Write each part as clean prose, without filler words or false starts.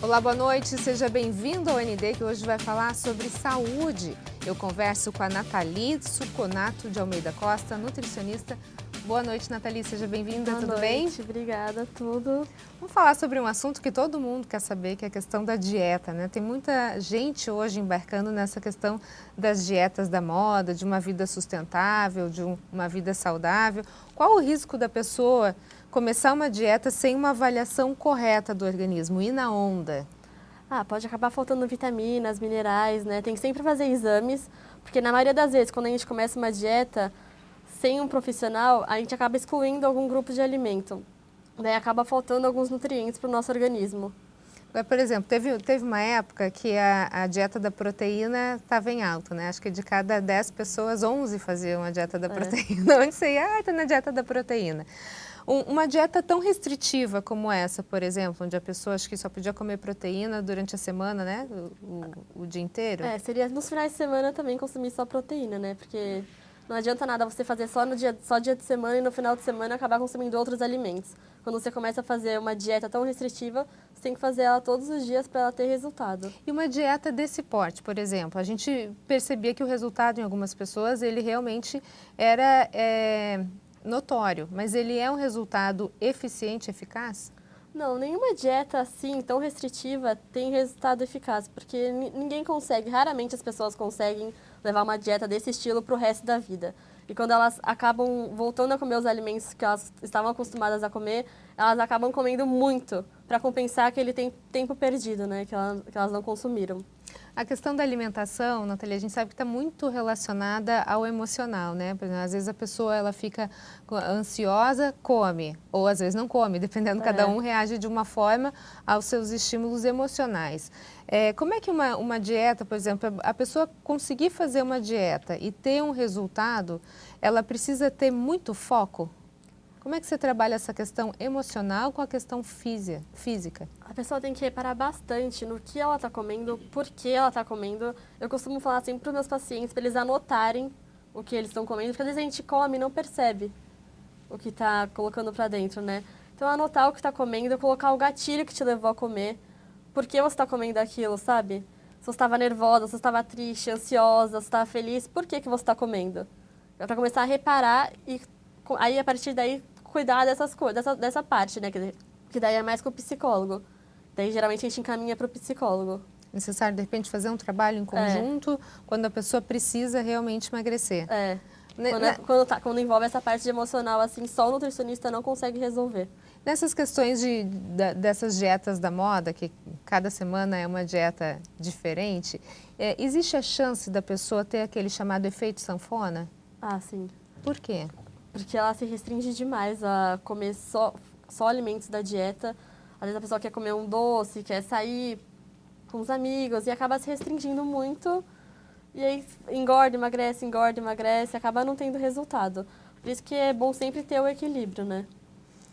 Olá, boa noite, seja bem-vindo ao ND, que hoje vai falar sobre saúde. Eu converso com a Nathalie Suconato de Almeida Costa, nutricionista. Boa noite, Nathalie, seja bem-vinda, tudo bem? Boa noite, obrigada, tudo. Vamos falar sobre um assunto que todo mundo quer saber, que é a questão da dieta, né? Tem muita gente hoje embarcando nessa questão das dietas da moda, de uma vida sustentável, de uma vida saudável. Qual o risco da pessoa começar uma dieta sem uma avaliação correta do organismo, ir na onda? Pode acabar faltando vitaminas, minerais, né? Tem que sempre fazer exames, porque na maioria das vezes, quando a gente começa uma dieta sem um profissional, a gente acaba excluindo algum grupo de alimento. Daí acaba faltando alguns nutrientes para o nosso organismo. Por exemplo, teve uma época que a dieta da proteína estava em alta, né? Acho que de cada 10 pessoas, 11 faziam a dieta da proteína. Onde você ia, está na dieta da proteína. Uma dieta tão restritiva como essa, por exemplo, onde a pessoa acho que só podia comer proteína durante a semana, né? O dia inteiro. Seria nos finais de semana também consumir só proteína, né? Porque não adianta nada você fazer só dia de semana e no final de semana acabar consumindo outros alimentos. Quando você começa a fazer uma dieta tão restritiva, você tem que fazer ela todos os dias para ela ter resultado. E uma dieta desse porte, por exemplo, a gente percebia que o resultado em algumas pessoas, ele realmente era notório, mas ele é um resultado eficiente, eficaz? Não, nenhuma dieta assim tão restritiva tem resultado eficaz, porque ninguém consegue, raramente as pessoas conseguem levar uma dieta desse estilo para o resto da vida. E quando elas acabam voltando a comer os alimentos que elas estavam acostumadas a comer, elas acabam comendo muito para compensar aquele tempo perdido, né, que elas não consumiram. A questão da alimentação, Nathalie, a gente sabe que está muito relacionada ao emocional, né? Por exemplo, às vezes a pessoa ela fica ansiosa, come, ou às vezes não come, dependendo, cada um reage de uma forma aos seus estímulos emocionais. Como é que uma dieta, por exemplo, a pessoa conseguir fazer uma dieta e ter um resultado, ela precisa ter muito foco? Como é que você trabalha essa questão emocional com a questão física? A pessoa tem que reparar bastante no que ela está comendo, por que ela está comendo. Eu costumo falar sempre para os meus pacientes, para eles anotarem o que eles estão comendo, porque às vezes a gente come e não percebe o que está colocando para dentro, né? Então, anotar o que está comendo, colocar o gatilho que te levou a comer, por que você está comendo aquilo, sabe? Se você estava nervosa, se você estava triste, ansiosa, se estava feliz, por que você está comendo? É para começar a reparar e aí, a partir daí, cuidar dessas coisas, dessa parte, né? Que daí é mais com o psicólogo. Daí, geralmente, a gente encaminha para o psicólogo. Necessário, de repente, fazer um trabalho em conjunto quando a pessoa precisa realmente emagrecer. Quando envolve essa parte de emocional, assim, só o nutricionista não consegue resolver. Nessas questões dessas dietas da moda, que cada semana é uma dieta diferente, existe a chance da pessoa ter aquele chamado efeito sanfona? Sim. Por quê? Porque ela se restringe demais a comer só alimentos da dieta. Às vezes a pessoa quer comer um doce, quer sair com os amigos e acaba se restringindo muito. E aí engorda, emagrece, acaba não tendo resultado. Por isso que é bom sempre ter o equilíbrio, né?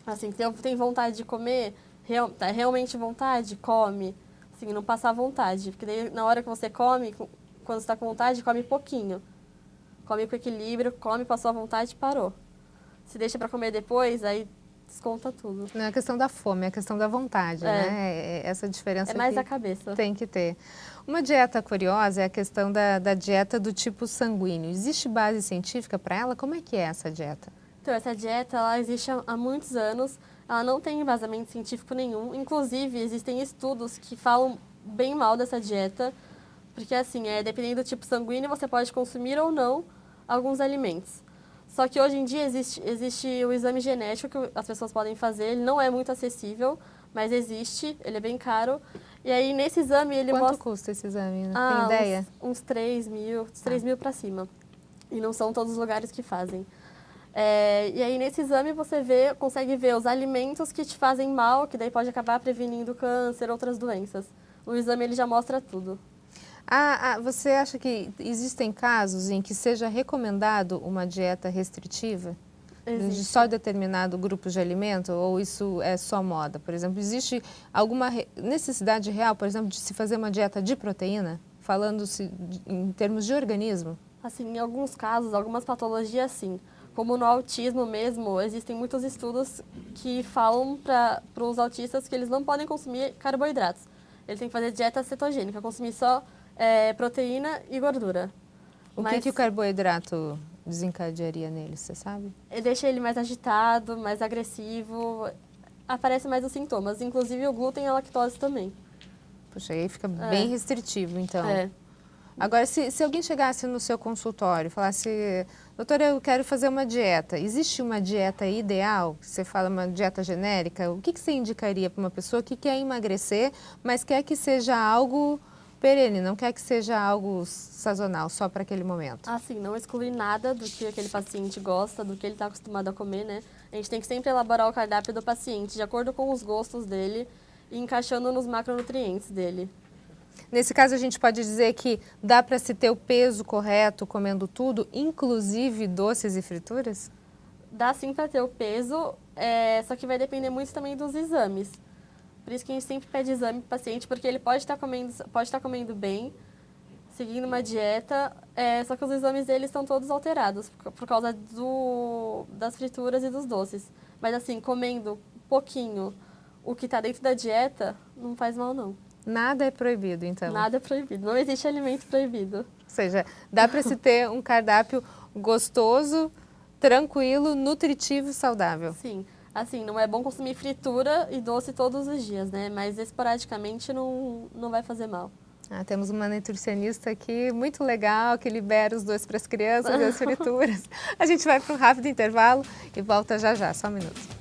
Assim, tem vontade de comer, realmente vontade, come. Assim, não passar vontade. Porque daí, na hora que você come, quando você está com vontade, come pouquinho. Come com equilíbrio, passou a vontade e parou. Se deixa para comer depois, aí desconta tudo. Não é a questão da fome, é a questão da vontade, né? Essa diferença é mais que a cabeça. Tem que ter. Uma dieta curiosa é a questão da dieta do tipo sanguíneo. Existe base científica para ela? Como é que é essa dieta? Então, essa dieta, ela existe há muitos anos. Ela não tem embasamento científico nenhum. Inclusive, existem estudos que falam bem mal dessa dieta. Porque, assim, dependendo do tipo sanguíneo, você pode consumir ou não alguns alimentos. Só que hoje em dia existe o exame genético que as pessoas podem fazer. Ele não é muito acessível, mas existe. Ele é bem caro. E aí, nesse exame, ele mostra... Quanto custa esse exame? Tem ideia? Uns 3 mil, 3 mil para cima. E não são todos os lugares que fazem. E aí, nesse exame, você consegue ver os alimentos que te fazem mal, que daí pode acabar prevenindo câncer, outras doenças. O exame, ele já mostra tudo. Você acha que existem casos em que seja recomendado uma dieta restritiva? De só determinado grupo de alimento, ou isso é só moda? Por exemplo, existe alguma necessidade real, por exemplo, de se fazer uma dieta de proteína, falando-se em termos de organismo? Assim, em alguns casos, algumas patologias, sim. Como no autismo mesmo, existem muitos estudos que falam para os autistas que eles não podem consumir carboidratos. ele tem que fazer dieta cetogênica, consumir só proteína e gordura. O que o carboidrato desencadearia nele, você sabe? Deixa ele mais agitado, mais agressivo, aparece mais os sintomas, inclusive o glúten e a lactose também. Puxa, aí fica bem restritivo, então. É. Agora, se alguém chegasse no seu consultório e falasse, doutora, eu quero fazer uma dieta, existe uma dieta ideal? Você fala uma dieta genérica, o que você indicaria para uma pessoa que quer emagrecer, mas quer que seja algo perene, não quer que seja algo sazonal, só para aquele momento? Assim, não excluir nada do que aquele paciente gosta, do que ele está acostumado a comer, né? A gente tem que sempre elaborar o cardápio do paciente de acordo com os gostos dele e encaixando nos macronutrientes dele. Nesse caso, a gente pode dizer que dá para se ter o peso correto comendo tudo, inclusive doces e frituras? Dá sim para ter o peso, só que vai depender muito também dos exames. Por isso que a gente sempre pede exame para o paciente, porque ele pode estar comendo bem, seguindo uma dieta, só que os exames dele estão todos alterados por causa das frituras e dos doces. Mas assim, comendo pouquinho o que está dentro da dieta, não faz mal não. Nada é proibido, então? Nada é proibido, não existe alimento proibido. Ou seja, dá para se ter um cardápio gostoso, tranquilo, nutritivo e saudável. Sim, assim, não é bom consumir fritura e doce todos os dias, né? Mas esporadicamente não vai fazer mal. Temos uma nutricionista aqui muito legal, que libera os dois para as crianças e as frituras. A gente vai para um rápido intervalo e volta já já, só um minuto.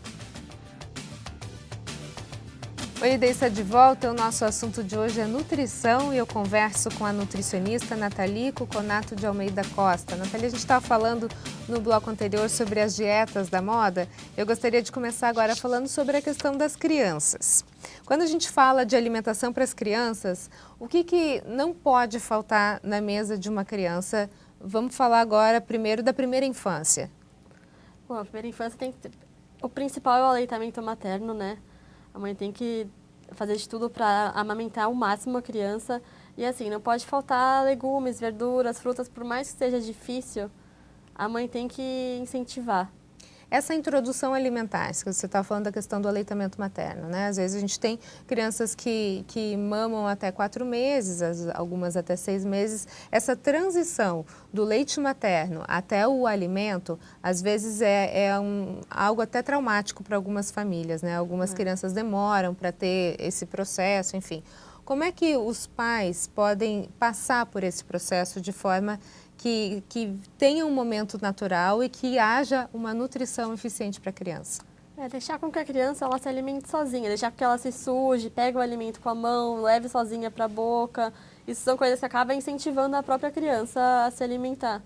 Oi, Ida está de volta. O nosso assunto de hoje é nutrição e eu converso com a nutricionista Nathalie Cuconato de Almeida Costa. Nathalie, a gente estava falando no bloco anterior sobre as dietas da moda. Eu gostaria de começar agora falando sobre a questão das crianças. Quando a gente fala de alimentação para as crianças, o que não pode faltar na mesa de uma criança? Vamos falar agora primeiro da primeira infância. Bom, a primeira infância tem que ter... O principal é o aleitamento materno, né? A mãe tem que fazer de tudo para amamentar ao máximo a criança. E assim, não pode faltar legumes, verduras, frutas, por mais que seja difícil, a mãe tem que incentivar. Essa introdução alimentar, que você está falando da questão do aleitamento materno, né? Às vezes a gente tem crianças que mamam até 4 meses, algumas até 6 meses. Essa transição do leite materno até o alimento, às vezes algo até traumático para algumas famílias, né? Algumas crianças demoram para ter esse processo, enfim. Como é que os pais podem passar por esse processo de forma que tenha um momento natural e que haja uma nutrição eficiente para a criança? Deixar com que a criança ela se alimente sozinha, deixar com que ela se suje, pegue o alimento com a mão, leve sozinha para a boca. Isso são coisas que acabam incentivando a própria criança a se alimentar.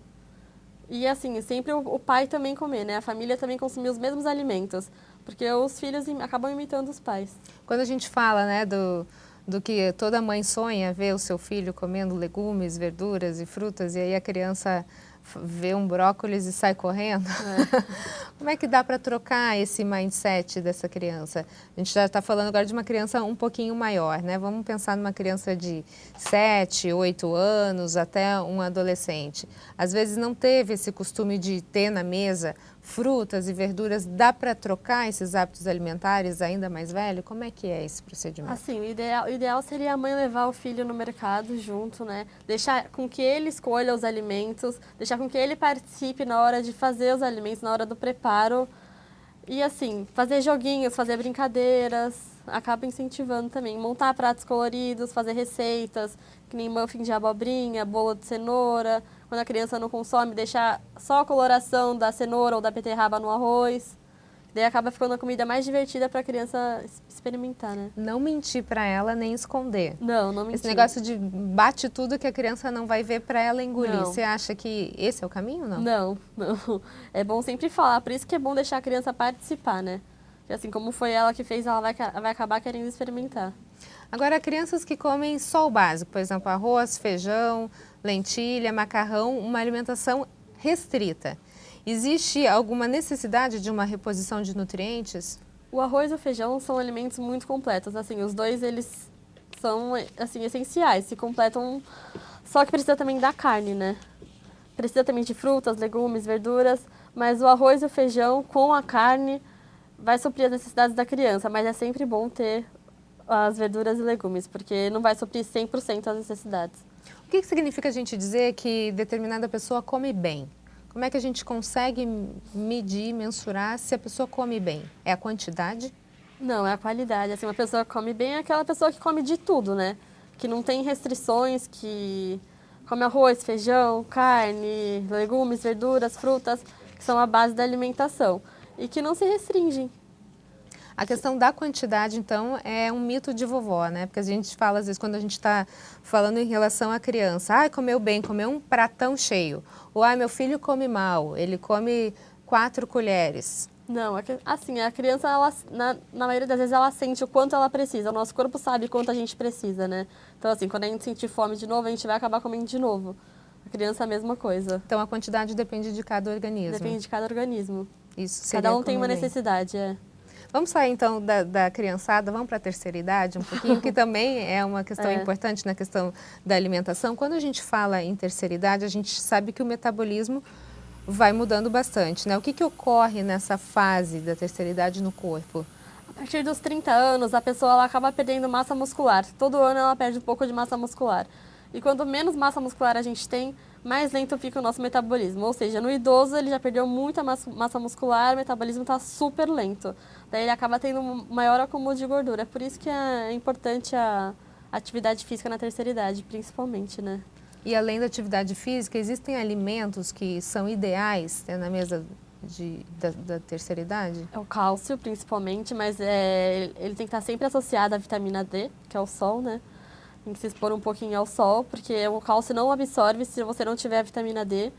E assim, sempre o pai também comer, né? A família também consumir os mesmos alimentos, porque os filhos acabam imitando os pais. Quando a gente fala, né, do que toda mãe sonha, ver o seu filho comendo legumes, verduras e frutas, e aí a criança vê um brócolis e sai correndo. Como é que dá para trocar esse mindset dessa criança? A gente já está falando agora de uma criança um pouquinho maior, né? Vamos pensar numa criança de 7, 8 anos até um adolescente. Às vezes não teve esse costume de ter na mesa frutas e verduras. Dá para trocar esses hábitos alimentares ainda mais velho? Como é que é esse procedimento? Assim, o ideal seria a mãe levar o filho no mercado junto, né? Deixar com que ele escolha os alimentos, deixar com que ele participe na hora de fazer os alimentos, na hora do preparo. E assim, fazer joguinhos, fazer brincadeiras, acaba incentivando também. Montar pratos coloridos, fazer receitas, que nem muffin de abobrinha, bolo de cenoura. Quando a criança não consome, deixar só a coloração da cenoura ou da beterraba no arroz. Daí acaba ficando uma comida mais divertida para a criança experimentar, né? Não mentir para ela nem esconder. Não mentir. Esse negócio de bate tudo que a criança não vai ver para ela engolir. Não. Você acha que esse é o caminho, não? Não. É bom sempre falar. Por isso que é bom deixar a criança participar, né? Porque assim, como foi ela que fez, ela vai acabar querendo experimentar. Agora, crianças que comem só o básico, por exemplo, arroz, feijão, lentilha, macarrão, uma alimentação restrita. Existe alguma necessidade de uma reposição de nutrientes? O arroz e o feijão são alimentos muito completos. Assim, os dois, eles são assim, essenciais, se completam. Só que precisa também da carne, né? Precisa também de frutas, legumes, verduras. Mas o arroz e o feijão com a carne vai suprir as necessidades da criança. Mas é sempre bom ter as verduras e legumes, porque não vai suprir 100% as necessidades. O que significa a gente dizer que determinada pessoa come bem? Como é que a gente consegue medir, mensurar se a pessoa come bem? É a quantidade? Não, é a qualidade. Assim, uma pessoa que come bem é aquela pessoa que come de tudo, né? Que não tem restrições, que come arroz, feijão, carne, legumes, verduras, frutas, que são a base da alimentação. E que não se restringem. A questão da quantidade, então, é um mito de vovó, né? Porque a gente fala, às vezes, quando a gente está falando em relação à criança, ah, comeu bem, comeu um pratão cheio. Ou, ah, meu filho come mal, ele come 4 colheres. Não, assim, a criança, ela, na maioria das vezes, ela sente o quanto ela precisa. O nosso corpo sabe quanto a gente precisa, né? Então, assim, quando a gente sentir fome de novo, a gente vai acabar comendo de novo. A criança, a mesma coisa. Então, a quantidade depende de cada organismo. Depende de cada organismo. Isso seria Cada um tem uma comer bem. necessidade, Vamos sair então da criançada, vamos para a terceira idade um pouquinho, que também é uma questão importante na questão da alimentação. Quando a gente fala em terceira idade, a gente sabe que o metabolismo vai mudando bastante, né? O que ocorre nessa fase da terceira idade no corpo? A partir dos 30 anos, a pessoa ela acaba perdendo massa muscular. Todo ano ela perde um pouco de massa muscular. E quanto menos massa muscular a gente tem, mais lento fica o nosso metabolismo. Ou seja, no idoso ele já perdeu muita massa muscular, o metabolismo está super lento. Daí ele acaba tendo um maior acúmulo de gordura. É por isso que é importante a atividade física na terceira idade, principalmente, né? E além da atividade física, existem alimentos que são ideais, né, na mesa da terceira idade? É o cálcio, principalmente, mas ele tem que estar sempre associado à vitamina D, que é o sol, né? Tem que se expor um pouquinho ao sol, porque o cálcio não absorve se você não tiver a vitamina D.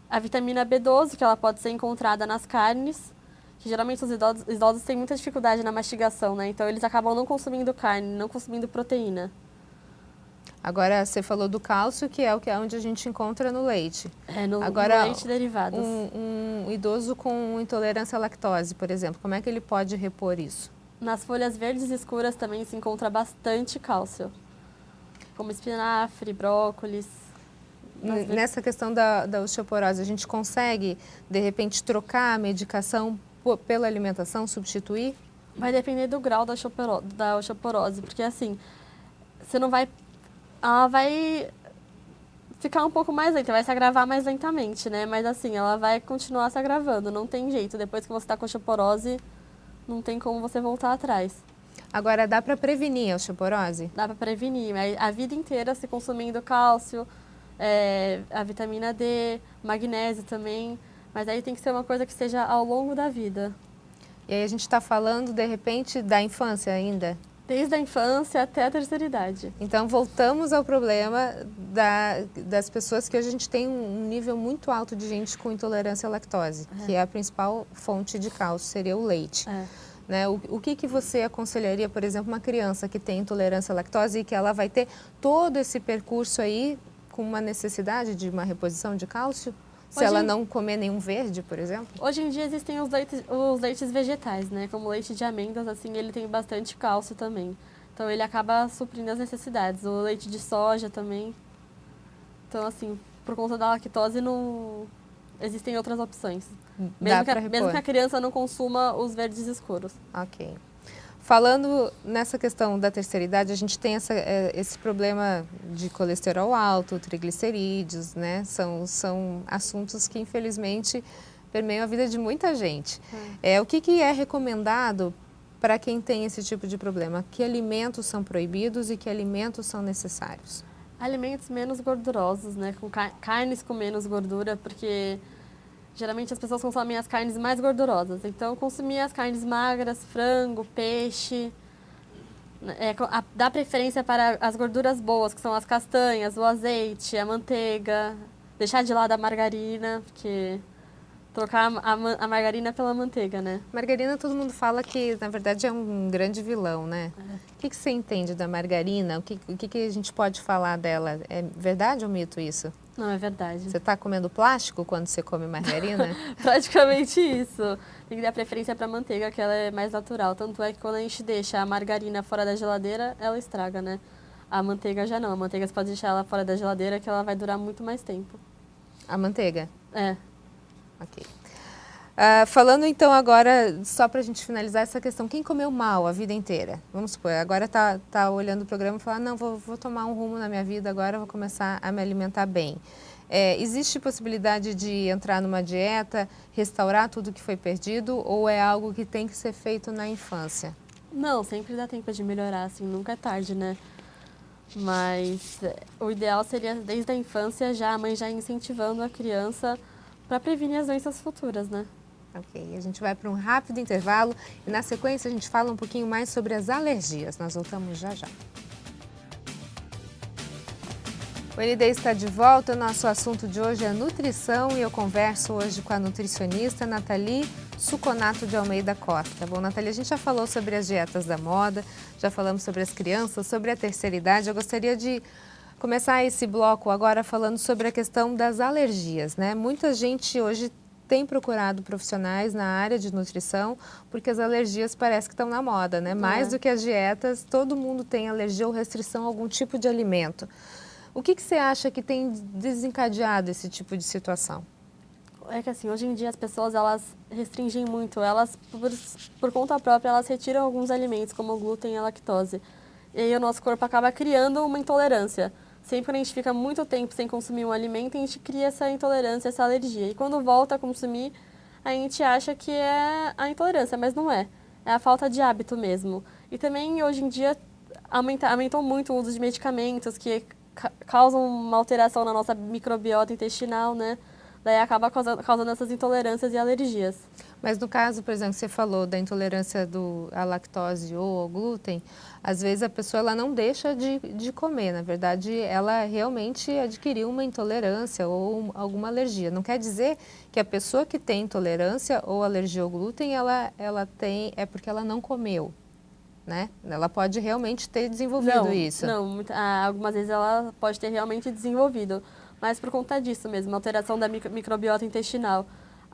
A vitamina B12, que ela pode ser encontrada nas carnes, que geralmente os idosos têm muita dificuldade na mastigação, né? Então eles acabam não consumindo carne, não consumindo proteína. Agora, você falou do cálcio, que é onde a gente encontra no leite. No Agora, leite e derivados. Um idoso com intolerância à lactose, por exemplo, como é que ele pode repor isso? Nas folhas verdes escuras também se encontra bastante cálcio, como espinafre, brócolis. Nessa questão da osteoporose, a gente consegue, de repente, trocar a medicação pela alimentação, substituir? Vai depender do grau da osteoporose, porque assim, você não vai... Ela vai ficar um pouco mais lenta, vai se agravar mais lentamente, né? Mas assim, ela vai continuar se agravando, não tem jeito. Depois que você está com osteoporose, não tem como você voltar atrás. Agora, dá para prevenir a osteoporose? Dá para prevenir, mas a vida inteira se consumindo cálcio, a vitamina D, magnésio também, mas aí tem que ser uma coisa que seja ao longo da vida. E aí a gente está falando, de repente, da infância ainda? Desde a infância até a terceira idade. Então, voltamos ao problema das pessoas que hoje a gente tem um nível muito alto de gente com intolerância à lactose, que é a principal fonte de cálcio, seria o leite. Né? O que você aconselharia, por exemplo, uma criança que tem intolerância à lactose e que ela vai ter todo esse percurso aí com uma necessidade de uma reposição de cálcio? Se ela não comer nenhum verde, por exemplo? Hoje em dia existem os leites vegetais, né? Como o leite de amêndoas, assim, ele tem bastante cálcio também. Então ele acaba suprindo as necessidades. O leite de soja também. Então, assim, por conta da lactose, não existem outras opções. Mesmo que a criança não consuma os verdes escuros. Ok. Falando nessa questão da terceira idade, a gente tem esse problema de colesterol alto, triglicerídeos, né? São assuntos que, infelizmente, permeiam a vida de muita gente. O que é recomendado para quem tem esse tipo de problema? Que alimentos são proibidos e que alimentos são necessários? Alimentos menos gordurosos, né? Com carnes com menos gordura, porque... Geralmente as pessoas consomem as carnes mais gordurosas, então consumir as carnes magras, frango, peixe, dá preferência para as gorduras boas, que são as castanhas, o azeite, a manteiga, deixar de lado a margarina, porque trocar a margarina pela manteiga, né? Margarina, todo mundo fala que, na verdade, é um grande vilão, né? O que você entende da margarina? O que a gente pode falar dela? É verdade ou mito isso? Não, é verdade. Você está comendo plástico quando você come margarina? Praticamente isso. Tem que dar preferência para a manteiga, que ela é mais natural. Tanto é que quando a gente deixa a margarina fora da geladeira, ela estraga, né? A manteiga já não. A manteiga você pode deixar ela fora da geladeira, que ela vai durar muito mais tempo. A manteiga? É. Ok. Falando então agora, só para a gente finalizar essa questão, quem comeu mal a vida inteira? Vamos supor, agora tá olhando o programa e fala, não, vou tomar um rumo na minha vida, agora vou começar a me alimentar bem. Existe possibilidade de entrar numa dieta, restaurar tudo que foi perdido, ou é algo que tem que ser feito na infância? Não, sempre dá tempo de melhorar, assim, nunca é tarde, né? Mas o ideal seria, desde a infância, já a mãe já incentivando a criança para prevenir as doenças futuras, né? Ok, a gente vai para um rápido intervalo e na sequência a gente fala um pouquinho mais sobre as alergias. Nós voltamos já já. O ND está de volta, o nosso assunto de hoje é nutrição e eu converso hoje com a nutricionista Nathalie Suconato de Almeida Costa. Bom, Nathalie, a gente já falou sobre as dietas da moda, já falamos sobre as crianças, sobre a terceira idade. Eu gostaria de começar esse bloco agora falando sobre a questão das alergias, né? Muita gente hoje tem procurado profissionais na área de nutrição porque as alergias parece que estão na moda, né? Mais do que as dietas, todo mundo tem alergia ou restrição a algum tipo de alimento. O que você acha que tem desencadeado esse tipo de situação? É que assim, hoje em dia as pessoas, elas restringem muito, elas, por conta própria, elas retiram alguns alimentos, como o glúten e a lactose. E aí o nosso corpo acaba criando uma intolerância. Sempre que a gente fica muito tempo sem consumir um alimento, a gente cria essa intolerância, essa alergia. E quando volta a consumir, a gente acha que é a intolerância, mas não é. É a falta de hábito mesmo. E também, hoje em dia, aumentou muito o uso de medicamentos que causam uma alteração na nossa microbiota intestinal, né? Daí acaba causando essas intolerâncias e alergias. Mas no caso, por exemplo, você falou da intolerância à lactose ou ao glúten, às vezes a pessoa ela não deixa de comer, na verdade ela realmente adquiriu uma intolerância ou alguma alergia. Não quer dizer que a pessoa que tem intolerância ou alergia ao glúten, ela tem, é porque ela não comeu, né? Ela pode realmente ter desenvolvido isso. Não, algumas vezes ela pode ter realmente desenvolvido, mas por conta disso mesmo, alteração da microbiota intestinal.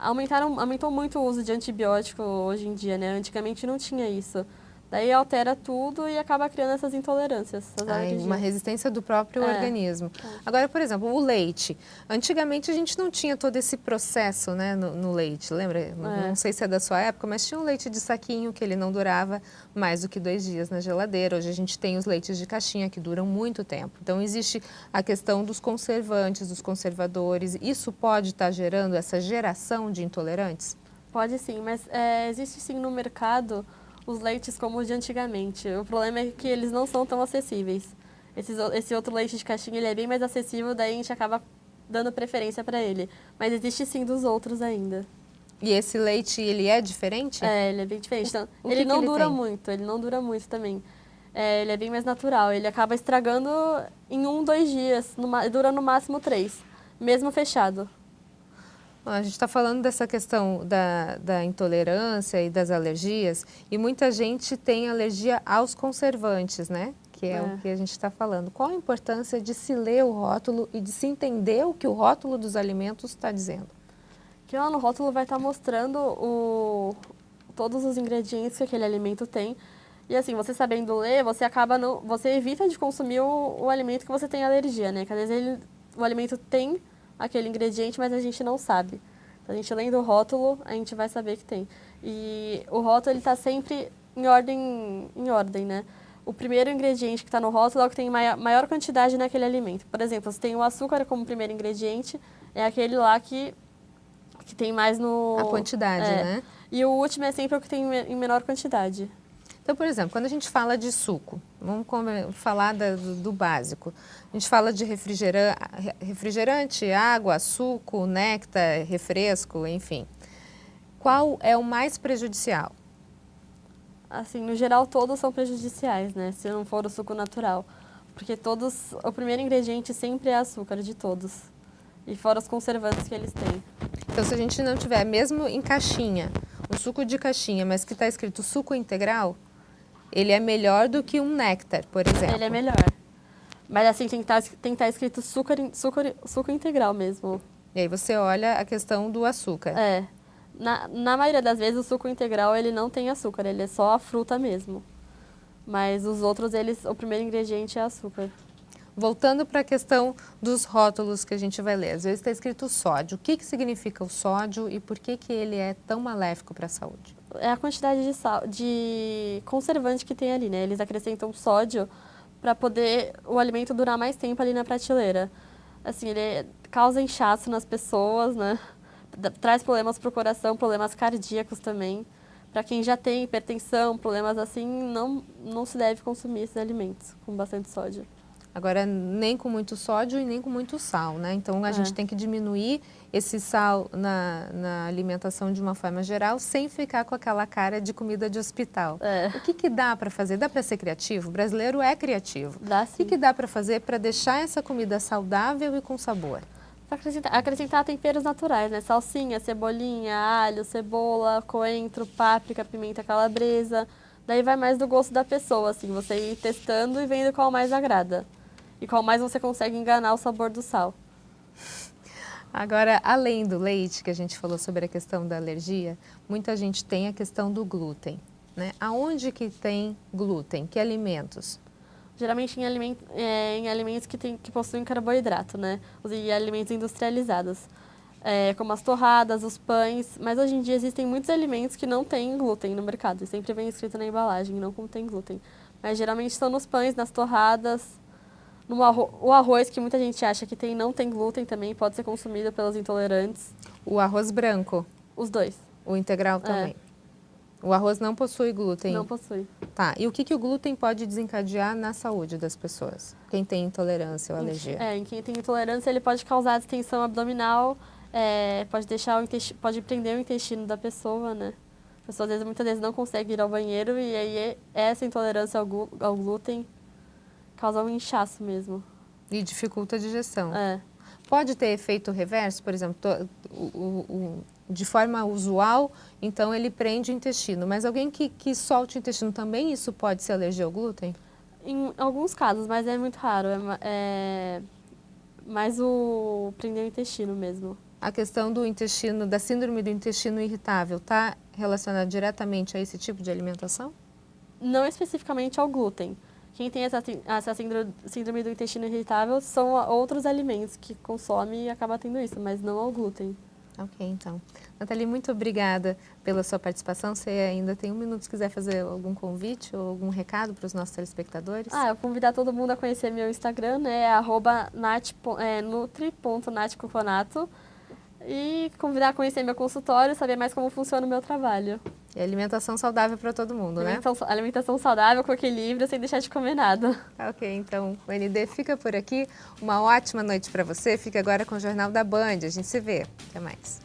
Aumentou muito o uso de antibiótico hoje em dia, né? Antigamente não tinha isso. Daí altera tudo e acaba criando essas intolerâncias, essas alergias. Uma resistência do próprio organismo. Agora, por exemplo, o leite. Antigamente a gente não tinha todo esse processo, né, no leite, lembra? Não sei se é da sua época, mas tinha um leite de saquinho que ele não durava mais do que 2 dias na geladeira. Hoje a gente tem os leites de caixinha que duram muito tempo. Então existe a questão dos conservantes, dos conservadores. Isso pode estar gerando essa geração de intolerantes? Pode sim, mas existe sim no mercado os leites como os de antigamente. O problema é que eles não são tão acessíveis. Esse outro leite de caixinha ele é bem mais acessível, daí a gente acaba dando preferência para ele. Mas existe sim dos outros ainda. E esse leite, ele é diferente? Ele é bem diferente. Então, ele não dura muito também. Ele é bem mais natural. Ele acaba estragando em 1, 2 dias, dura no máximo 3, mesmo fechado. A gente está falando dessa questão da intolerância e das alergias e muita gente tem alergia aos conservantes, né? Que é o que a gente está falando. Qual a importância de se ler o rótulo e de se entender o que o rótulo dos alimentos está dizendo? Que lá no rótulo vai estar mostrando todos os ingredientes que aquele alimento tem. E assim, você sabendo ler, você evita de consumir o alimento que você tem alergia, né? Que às vezes o alimento tem aquele ingrediente, mas a gente não sabe. Então, a gente lendo o rótulo, a gente vai saber que tem. E o rótulo, ele está sempre em ordem, né? O primeiro ingrediente que está no rótulo é o que tem maior quantidade naquele alimento. Por exemplo, se tem o açúcar como primeiro ingrediente, é aquele lá que tem mais no... A quantidade, né? E o último é sempre o que tem em menor quantidade. Então, por exemplo, quando a gente fala de suco, vamos falar do básico. A gente fala de refrigerante, água, suco, néctar, refresco, enfim. Qual é o mais prejudicial? Assim, no geral, todos são prejudiciais, né? Se não for o suco natural. Porque o primeiro ingrediente sempre é açúcar, de todos. E fora os conservantes que eles têm. Então, se a gente não tiver, mesmo em caixinha, um suco de caixinha, mas que está escrito suco integral, ele é melhor do que um néctar, por exemplo. Ele é melhor. Mas assim, tem que estar escrito suco integral mesmo. E aí você olha a questão do açúcar. Na maioria das vezes, o suco integral, ele não tem açúcar, ele é só a fruta mesmo. Mas os outros, o primeiro ingrediente é açúcar. voltando para a questão dos rótulos que a gente vai ler, às vezes está escrito sódio. O que significa o sódio e por que ele é tão maléfico para a saúde? É a quantidade de conservante que tem ali, né? Eles acrescentam sódio para poder o alimento durar mais tempo ali na prateleira. Assim, causa inchaço nas pessoas, né? Traz problemas para o coração, problemas cardíacos também. Para quem já tem hipertensão, problemas assim, não se deve consumir esses alimentos com bastante sódio. Agora, nem com muito sódio e nem com muito sal, né? Então, a gente tem que diminuir esse sal na alimentação de uma forma geral, sem ficar com aquela cara de comida de hospital. O que dá para fazer? Dá para ser criativo? O brasileiro é criativo. Dá sim. O que dá para fazer para deixar essa comida saudável e com sabor? Acrescentar temperos naturais, né? Salsinha, cebolinha, alho, cebola, coentro, páprica, pimenta calabresa. Daí vai mais do gosto da pessoa, assim, você ir testando e vendo qual mais agrada. E qual mais você consegue enganar o sabor do sal. Agora, além do leite, que a gente falou sobre a questão da alergia, muita gente tem a questão do glúten, né? Aonde que tem glúten? Que alimentos? Geralmente em alimentos que possuem carboidrato, né? E alimentos industrializados, como as torradas, os pães. Mas hoje em dia existem muitos alimentos que não têm glúten no mercado. E sempre vem escrito na embalagem, não contém glúten. Mas geralmente estão nos pães, nas torradas. O arroz, que muita gente acha que não tem glúten também, pode ser consumido pelos intolerantes. O arroz branco? Os dois. O integral também? O arroz não possui glúten? Não possui. Tá. E o que o glúten pode desencadear na saúde das pessoas? Quem tem intolerância ou alergia? Em quem tem intolerância, ele pode causar distensão abdominal, pode prender o intestino da pessoa, né? A pessoa, muitas vezes, não consegue ir ao banheiro e aí essa intolerância ao glúten causa um inchaço mesmo. E dificulta a digestão. Pode ter efeito reverso, por exemplo, de forma usual, então ele prende o intestino. Mas alguém que solte o intestino também, isso pode ser alergia ao glúten? Em alguns casos, mas é muito raro. É mais o prender o intestino mesmo. A questão do intestino, da síndrome do intestino irritável, está relacionada diretamente a esse tipo de alimentação? Não especificamente ao glúten. Quem tem essa síndrome do intestino irritável são outros alimentos que consome e acaba tendo isso, mas não ao glúten. Ok, então. Nathalie, muito obrigada pela sua participação. Você ainda tem 1 minuto se quiser fazer algum convite ou algum recado para os nossos telespectadores. Eu convidar todo mundo a conhecer meu Instagram, né? @nutri.natcoconato. E convidar a conhecer meu consultório, saber mais como funciona o meu trabalho. E alimentação saudável para todo mundo, né? Alimentação saudável, com equilíbrio, sem deixar de comer nada. Ok, então o ND fica por aqui. Uma ótima noite para você. Fica agora com o Jornal da Band. A gente se vê. Até mais.